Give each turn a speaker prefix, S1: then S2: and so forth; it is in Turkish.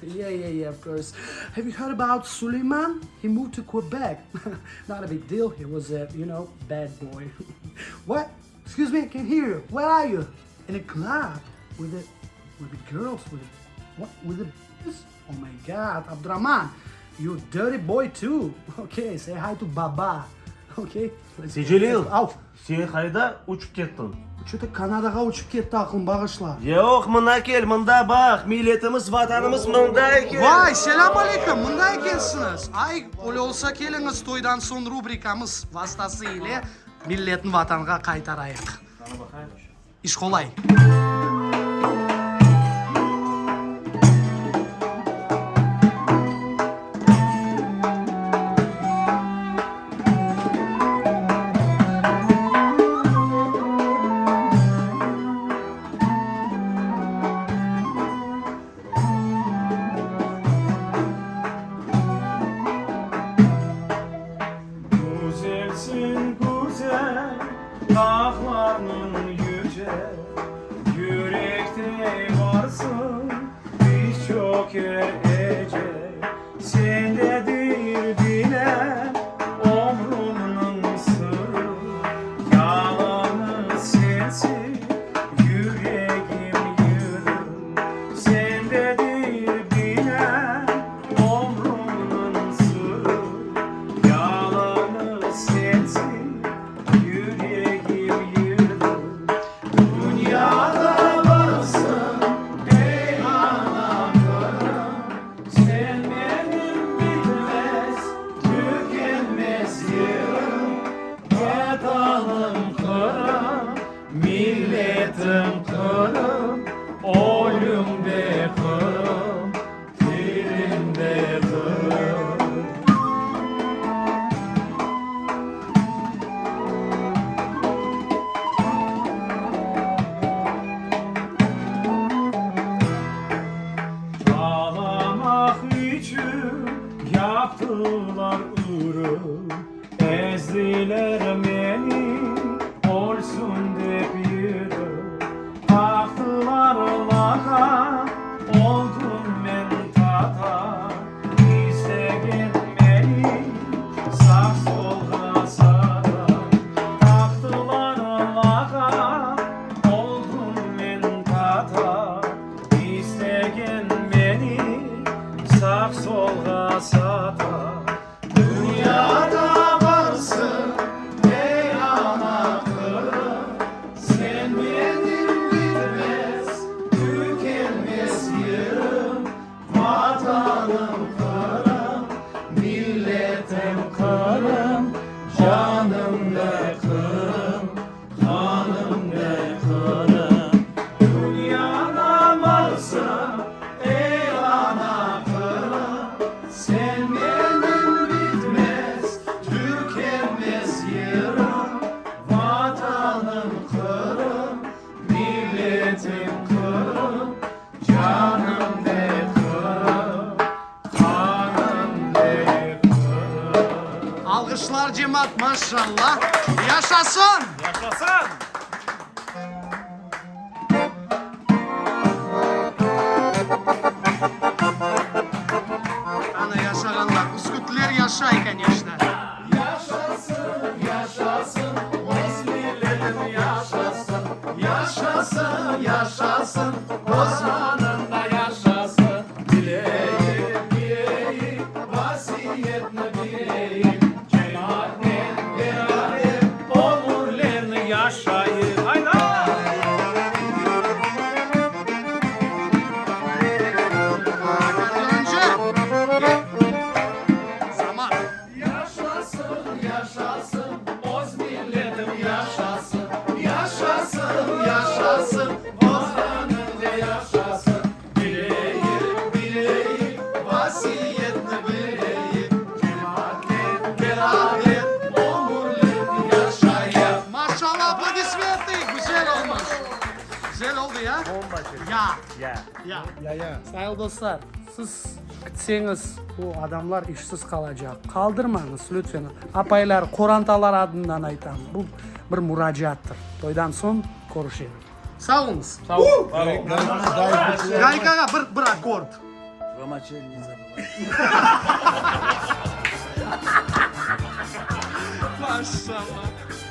S1: Yeah, of course. Have you heard about Suleiman? He moved to Quebec. Not a big deal. He was a, bad boy. What? Excuse me, I can't hear you. Where are you? In a club with the girls, with the oh my God, Abdurrahman, you dirty boy too. Okay, say hi to Baba. Okay.
S2: Sicilil,
S1: Au.
S2: sen qayda uçup kettin?
S1: Что-то Kanadaga uçup ketdi aklım bağışla.
S2: Yo'q, mına kel, mında bak. Milletimiz, vatanımız mında ekan.
S1: Vay, selam aleyküm. Mında ekensiniz. Ay, öyle olsa keliniz toydan son rubrikamız vasıtasıyla milletin vatanına kaytarayık. İş kolay.
S2: Güzelsin güzel, dağlarının yüce, yürekte varsın, biz çok ece. Sendedir bilen, ömrümün sırrı, yalanı sensin, yüreğim yürür. Sendedir bilen, ömrümün sırrı, yalanı sensin, yüreğim yürür. Dünyada varsın ey anam, sen benim bitmez, tükenmez yerim. Vatanım kırım, milletim kırım, ölümde kırım, dilimde kırım. Ağlamak için yaptılar ürü, ezdiler beni, olsun deyip yürü. Taktılar lağa, oldum ben tata, İstegen beni, sağ solga sağda. Taktılar lağa, oldum ben tata, İstegen beni, sağ solga sağda. Dünyada varsın ey ana kırım, sen benim bitmez, tükenmez yerim. Vatanım kırım, milletim kırım, canım da kırım, kanım da kırım. Dünyada varsın ey ana kırım, sen benim bitmez, tükenmez yerim. Vatanım kırım, milletim kırım, canım de kırım, kanım de kırım.
S1: Alkışlar cemaat maşallah. Yaşasın.
S2: Yaşasın!
S1: Ana yaşayanlar, Üskütler yaşayken gençler.
S2: Yaşasın, yaşasın, Osmanlı'nın yaşasın. Yaşasın, yaşasın, Osmanlı'nın da yaşasın. Bileyim, bileyim, vasiyetini bileyim. Cemaatle beraber ömürlerini yaşayın. Haydi!
S1: Önce zaman.
S2: Yaşasın, yaşasın, Oz milletim yaşasın. Yaşasın, yaşasın, Ozan'ın da yaşasın. Bileyim, bileyim, vasiyetini bileyim. Cemaatle beraber ömürlerini yaşayın.
S1: Maşallah aplodismenti. Güzel olmuş. Güzel oldu ya. Ya.
S2: Ya.
S1: Sayın dostlar, siz gitseniz bu adamlar işsiz kalacak. Kaldırmanız lütfen. Apaylar, korantalar adından aytam. Bu bir muracaattır. Toydan son konuşalım. Sağ olunuz.
S2: Sağ ol.
S1: Gaykaya bir akord.
S3: Romaçı elini zabıla.
S4: Maşallah.